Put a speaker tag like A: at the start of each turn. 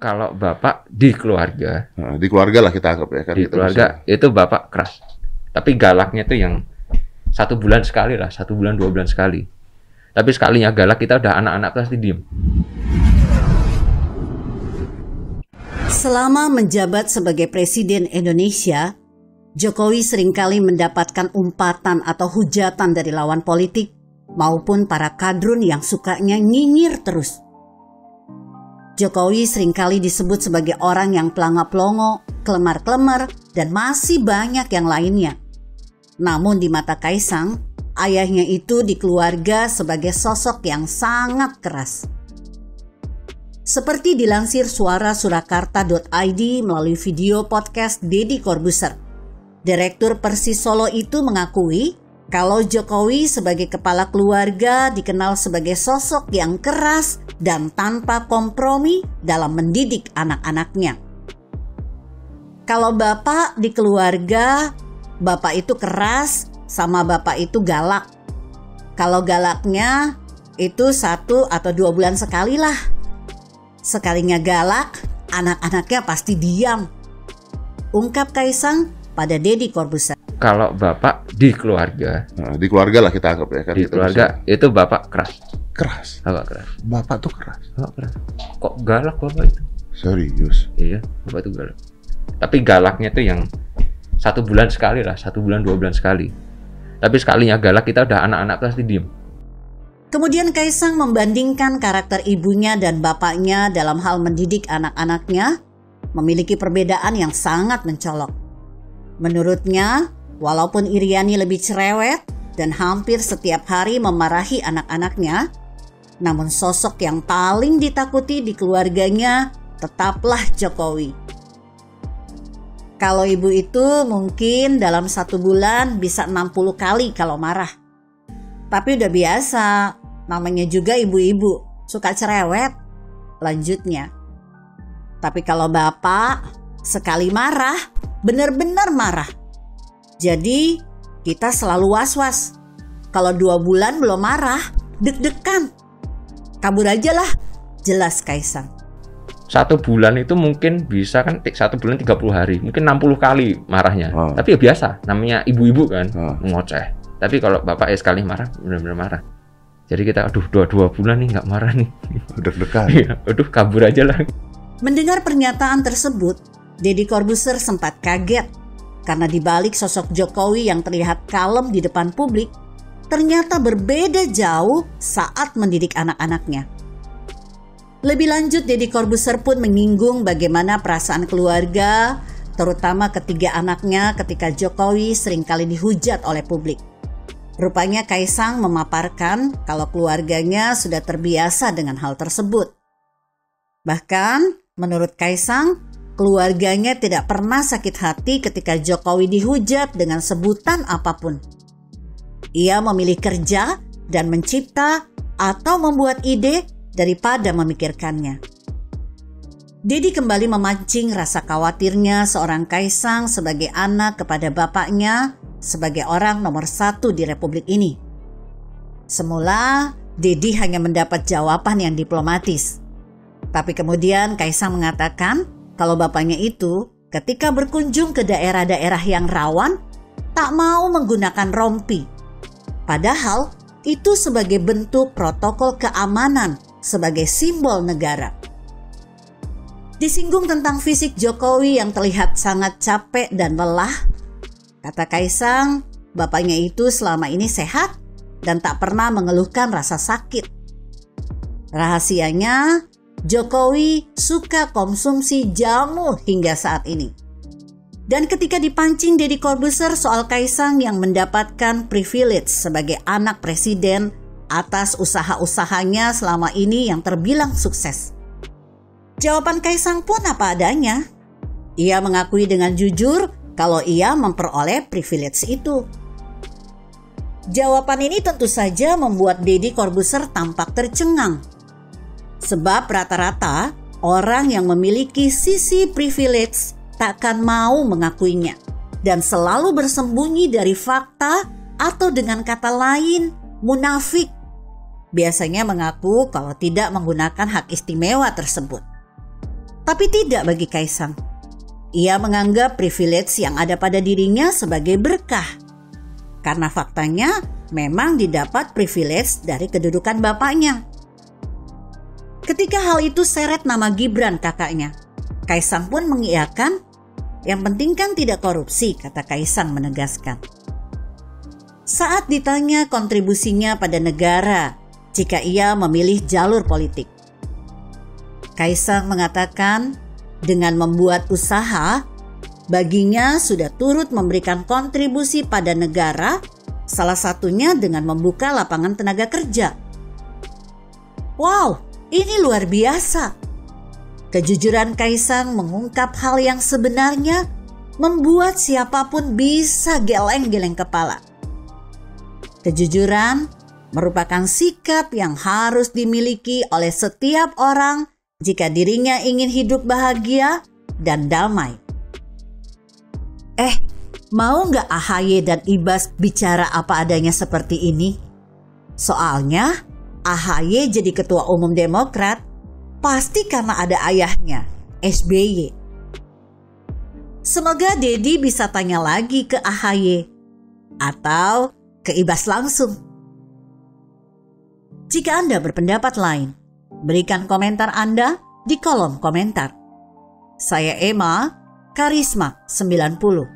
A: Kalau bapak di keluarga,
B: Nah, di keluarga lah kita anggap ya kan.
A: di
B: kita
A: keluarga
B: bisa.
A: itu bapak keras. Tapi galaknya tuh yang 1 bulan sekali lah, 1 bulan 2 bulan sekali. Tapi sekalinya galak kita udah anak-anak pasti diem.
C: Selama menjabat sebagai Presiden Indonesia, Jokowi seringkali mendapatkan umpatan atau hujatan dari lawan politik maupun para kadrun yang sukanya nyinyir terus. Jokowi seringkali disebut sebagai orang yang pelangap-pelongo, kelemar-kelemar, dan masih banyak yang lainnya. Namun di mata Kaisang, ayahnya itu di keluarga sebagai sosok yang sangat keras. Seperti dilansir suarasurakarta.id melalui video podcast Deddy Corbuzier, Direktur Persis Solo itu mengakui kalau Jokowi sebagai kepala keluarga dikenal sebagai sosok yang keras dan tanpa kompromi dalam mendidik anak-anaknya. Kalau bapak di keluarga, bapak itu keras sama bapak itu galak. Kalau galaknya itu 1 atau 2 bulan sekali lah. Sekalinya galak, anak-anaknya pasti diam. Ungkap Kaisang pada Deddy Corbuzier.
A: Kalau bapak di keluarga,
B: Nah, di keluarga lah kita anggap ya kan.
A: di
B: kita
A: keluarga
B: bisa.
A: itu bapak keras.
B: Keras.
A: Bapak keras.
B: Bapak tuh keras.
A: Bapak keras. Kok galak bapak itu?
B: Serius.
A: Iya, bapak itu galak. Tapi galaknya tuh yang 1 bulan sekali lah, 1 bulan 2 bulan sekali. Tapi sekalinya galak kita udah anak-anak pasti diem.
C: Kemudian Kaisang membandingkan karakter ibunya dan bapaknya dalam hal mendidik anak-anaknya memiliki perbedaan yang sangat mencolok. Menurutnya, walaupun Iriani lebih cerewet dan hampir setiap hari memarahi anak-anaknya, namun sosok yang paling ditakuti di keluarganya tetaplah Jokowi. Kalau ibu itu mungkin dalam 1 bulan bisa 60 kali kalau marah. Tapi udah biasa, namanya juga ibu-ibu, suka cerewet. Lanjutnya. Tapi kalau bapak sekali marah, benar-benar marah. Jadi kita selalu was-was. Kalau 2 bulan belum marah, deg-degan. Kabur aja lah, jelas Kaisang.
A: 1 bulan itu mungkin bisa kan 1 bulan 30 hari, mungkin 60 kali marahnya. Tapi ya biasa, namanya ibu-ibu kan, ngoceh. Tapi kalau bapak ya sekali marah, benar-benar marah. Jadi kita, aduh 2 bulan nih nggak marah nih.
B: Deg-degan.
A: Aduh kabur aja lah.
C: Mendengar pernyataan tersebut, Deddy Corbuzier sempat kaget karena dibalik sosok Jokowi yang terlihat kalem di depan publik, ternyata berbeda jauh saat mendidik anak-anaknya. Lebih lanjut, Deddy Corbuzier pun menyinggung bagaimana perasaan keluarga, terutama ketiga anaknya ketika Jokowi seringkali dihujat oleh publik. Rupanya Kaisang memaparkan kalau keluarganya sudah terbiasa dengan hal tersebut. Bahkan, menurut Kaisang, keluarganya tidak pernah sakit hati ketika Jokowi dihujat dengan sebutan apapun. Ia memilih kerja dan mencipta atau membuat ide daripada memikirkannya. Deddy kembali memancing rasa khawatirnya seorang Kaisang sebagai anak kepada bapaknya sebagai orang nomor 1 di Republik ini. Semula, Deddy hanya mendapat jawaban yang diplomatis. Tapi kemudian Kaisang mengatakan kalau bapaknya itu ketika berkunjung ke daerah-daerah yang rawan tak mau menggunakan rompi. Padahal itu sebagai bentuk protokol keamanan sebagai simbol negara. Disinggung tentang fisik Jokowi yang terlihat sangat capek dan lelah, kata Kaisang, bapaknya itu selama ini sehat dan tak pernah mengeluhkan rasa sakit. Rahasianya, Jokowi suka konsumsi jamu hingga saat ini. Dan ketika dipancing Deddy Corbuzier soal Kaisang yang mendapatkan privilege sebagai anak presiden atas usaha-usahanya selama ini yang terbilang sukses, jawaban Kaisang pun apa adanya. Ia mengakui dengan jujur kalau ia memperoleh privilege itu. Jawaban ini tentu saja membuat Deddy Corbuzier tampak tercengang. Sebab rata-rata orang yang memiliki sisi privilege takkan mau mengakuinya dan selalu bersembunyi dari fakta atau dengan kata lain munafik. Biasanya mengaku kalau tidak menggunakan hak istimewa tersebut. Tapi tidak bagi Kaisang. Ia menganggap privilege yang ada pada dirinya sebagai berkah. Karena faktanya memang didapat privilege dari kedudukan bapaknya. Ketika hal itu seret nama Gibran kakaknya, Kaisang pun mengiyakan. Yang penting kan tidak korupsi, kata Kaisang menegaskan. Saat ditanya kontribusinya pada negara jika ia memilih jalur politik, Kaisang mengatakan dengan membuat usaha, baginya sudah turut memberikan kontribusi pada negara, salah satunya dengan membuka lapangan tenaga kerja. Wow, ini luar biasa. Kejujuran Kaisang mengungkap hal yang sebenarnya membuat siapapun bisa geleng-geleng kepala. Kejujuran merupakan sikap yang harus dimiliki oleh setiap orang jika dirinya ingin hidup bahagia dan damai. Mau nggak AHY dan Ibas bicara apa adanya seperti ini? Soalnya AHY jadi ketua umum Demokrat pasti karena ada ayahnya, SBY. Semoga Dedi bisa tanya lagi ke AHY atau ke Ibas langsung. Jika Anda berpendapat lain, berikan komentar Anda di kolom komentar. Saya Emma, Karisma 90.